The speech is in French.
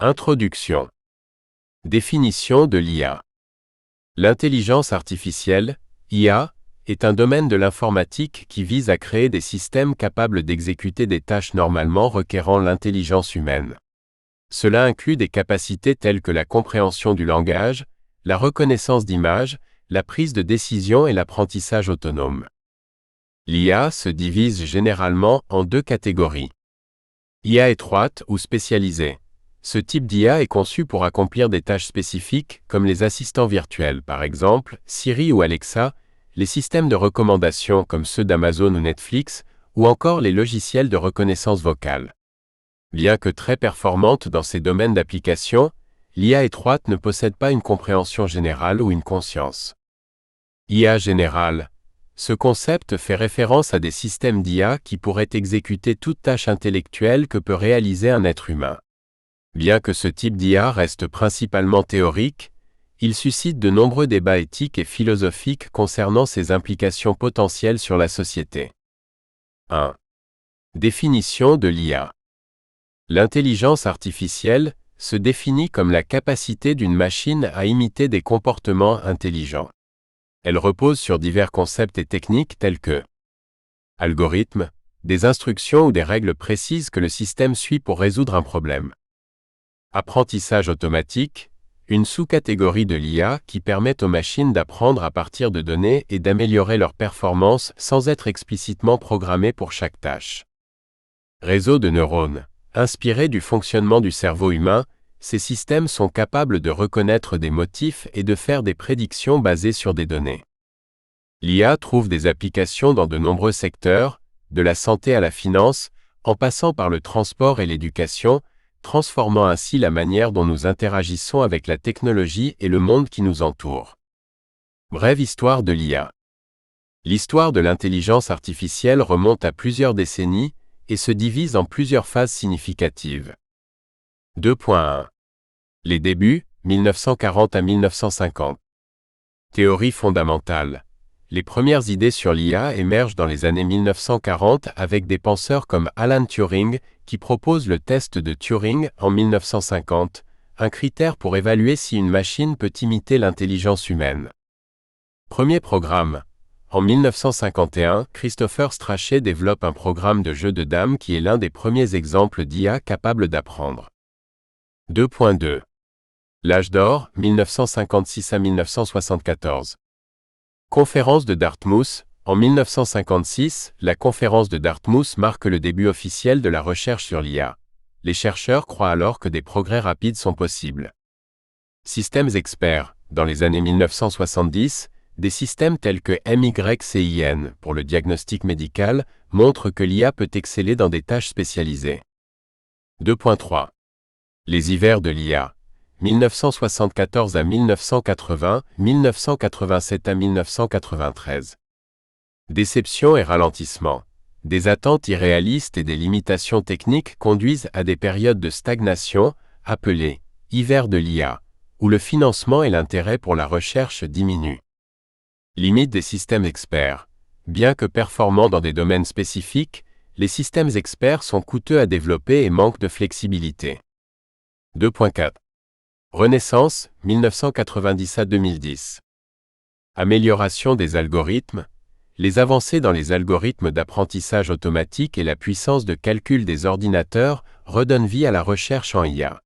Introduction. Définition de l'IA. L'intelligence artificielle, IA, est un domaine de l'informatique qui vise à créer des systèmes capables d'exécuter des tâches normalement requérant l'intelligence humaine. Cela inclut des capacités telles que la compréhension du langage, la reconnaissance d'images, la prise de décision et l'apprentissage autonome. L'IA se divise généralement en deux catégories. IA étroite ou spécialisée. Ce type d'IA est conçu pour accomplir des tâches spécifiques, comme les assistants virtuels, par exemple, Siri ou Alexa, les systèmes de recommandation comme ceux d'Amazon ou Netflix, ou encore les logiciels de reconnaissance vocale. Bien que très performante dans ces domaines d'application, l'IA étroite ne possède pas une compréhension générale ou une conscience. IA générale. Ce concept fait référence à des systèmes d'IA qui pourraient exécuter toute tâche intellectuelle que peut réaliser un être humain. Bien que ce type d'IA reste principalement théorique, il suscite de nombreux débats éthiques et philosophiques concernant ses implications potentielles sur la société. 1. Définition de l'IA. L'intelligence artificielle se définit comme la capacité d'une machine à imiter des comportements intelligents. Elle repose sur divers concepts et techniques tels que algorithmes, des instructions ou des règles précises que le système suit pour résoudre un problème. Apprentissage automatique, une sous-catégorie de l'IA qui permet aux machines d'apprendre à partir de données et d'améliorer leur performance sans être explicitement programmées pour chaque tâche. Réseau de neurones. Inspirés du fonctionnement du cerveau humain, ces systèmes sont capables de reconnaître des motifs et de faire des prédictions basées sur des données. L'IA trouve des applications dans de nombreux secteurs, de la santé à la finance, en passant par le transport et l'éducation, transformant ainsi la manière dont nous interagissons avec la technologie et le monde qui nous entoure. Brève histoire de l'IA. L'histoire de l'intelligence artificielle remonte à plusieurs décennies et se divise en plusieurs phases significatives. 2.1. Les débuts, 1940 à 1950. Théorie fondamentale. Les premières idées sur l'IA émergent dans les années 1940 avec des penseurs comme Alan Turing, qui propose le test de Turing en 1950, un critère pour évaluer si une machine peut imiter l'intelligence humaine. Premier programme. En 1951, Christopher Strachey développe un programme de jeu de dames qui est l'un des premiers exemples d'IA capable d'apprendre. 2.2. L'âge d'or, 1956 à 1974. Conférence de Dartmouth. En 1956, la conférence de Dartmouth marque le début officiel de la recherche sur l'IA. Les chercheurs croient alors que des progrès rapides sont possibles. Systèmes experts. Dans les années 1970, des systèmes tels que MYCIN pour le diagnostic médical montrent que l'IA peut exceller dans des tâches spécialisées. 2.3. Les hivers de l'IA. 1974 à 1980, 1987 à 1993. Déception et ralentissement. Des attentes irréalistes et des limitations techniques conduisent à des périodes de stagnation, appelées « hiver de l'IA », où le financement et l'intérêt pour la recherche diminuent. Limite des systèmes experts. Bien que performants dans des domaines spécifiques, les systèmes experts sont coûteux à développer et manquent de flexibilité. 2.4. Renaissance, 1990 à 2010. Amélioration des algorithmes. Les avancées dans les algorithmes d'apprentissage automatique et la puissance de calcul des ordinateurs redonnent vie à la recherche en IA.